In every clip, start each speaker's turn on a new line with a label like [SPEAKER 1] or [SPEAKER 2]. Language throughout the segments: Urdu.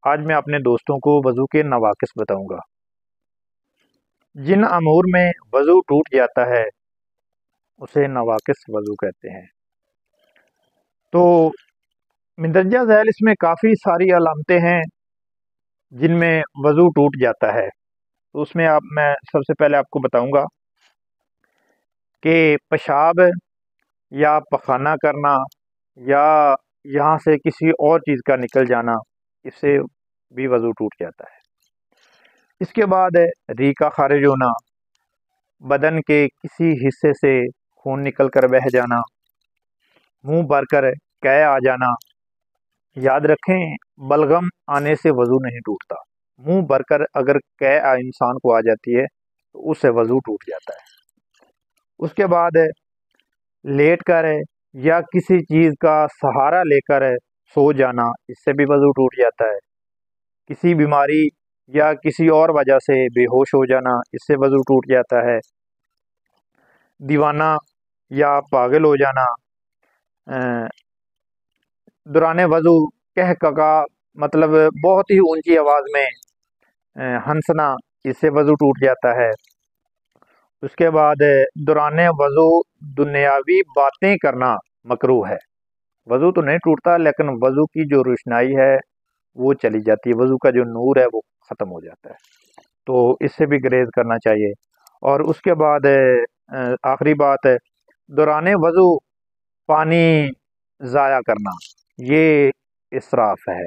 [SPEAKER 1] آج میں اپنے دوستوں کو وضو کے نواقص بتاؤں گا۔ جن امور میں وضو ٹوٹ جاتا ہے اسے نواقص وضو کہتے ہیں۔ تو مندرجہ ذیل اس میں کافی ساری علامتیں ہیں جن میں وضو ٹوٹ جاتا ہے۔ تو اس میں میں سب سے پہلے آپ کو بتاؤں گا کہ پیشاب یا پخانہ کرنا یا یہاں سے کسی اور چیز کا نکل جانا، اس سے بھی وضو ٹوٹ جاتا ہے۔ اس کے بعد ریح کا خارج ہونا، بدن کے کسی حصے سے خون نکل کر بہہ جانا، منہ بھر کر قے آ جانا۔ یاد رکھیں بلغم آنے سے وضو نہیں ٹوٹتا، منہ بھر کر اگر قے انسان کو آ جاتی ہے تو اس سے وضو ٹوٹ جاتا ہے۔ اس کے بعد لیٹ کر یا کسی چیز کا سہارا لے کر سو جانا، اس سے بھی وضو ٹوٹ جاتا ہے۔ کسی بیماری یا کسی اور وجہ سے بے ہوش ہو جانا، اس سے وضو ٹوٹ جاتا ہے۔ دیوانہ یا پاگل ہو جانا، دوران وضو کہکگا مطلب بہت ہی اونچی آواز میں ہنسنا، اس سے وضو ٹوٹ جاتا ہے۔ اس کے بعد دوران وضو دنیاوی باتیں کرنا مکروہ ہے۔ وضو تو نہیں ٹوٹتا لیکن وضو کی جو روشنائی ہے وہ چلی جاتی ہے، وضو کا جو نور ہے وہ ختم ہو جاتا ہے، تو اس سے بھی گریز کرنا چاہیے۔ اور اس کے بعد آخری بات ہے دوران وضو پانی ضائع کرنا، یہ اسراف ہے۔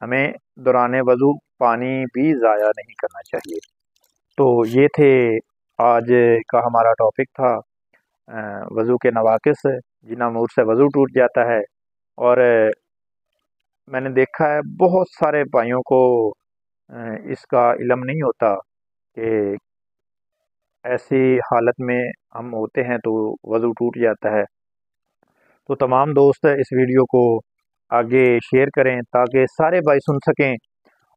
[SPEAKER 1] ہمیں دوران وضو پانی بھی ضائع نہیں کرنا چاہیے۔ تو یہ تھے آج کا ہمارا ٹاپک تھا وضو کے نواقص، جن امور سے وضو ٹوٹ جاتا ہے۔ اور میں نے دیکھا ہے بہت سارے بھائیوں کو اس کا علم نہیں ہوتا کہ ایسی حالت میں ہم ہوتے ہیں تو وضو ٹوٹ جاتا ہے۔ تو تمام دوست اس ویڈیو کو آگے شیئر کریں تاکہ سارے بھائی سن سکیں،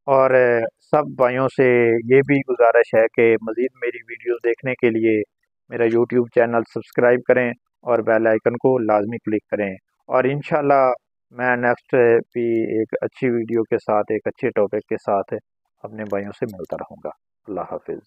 [SPEAKER 1] اور سب بھائیوں سے یہ بھی گزارش ہے کہ مزید میری ویڈیوز دیکھنے کے لیے میرا یوٹیوب چینل سبسکرائب کریں اور بیل آئیکن کو لازمی کلک کریں، اور انشاءاللہ میں نیکسٹ بھی ایک اچھی ویڈیو کے ساتھ، ایک اچھے ٹاپک کے ساتھ اپنے بھائیوں سے ملتا رہوں گا۔ اللہ حافظ۔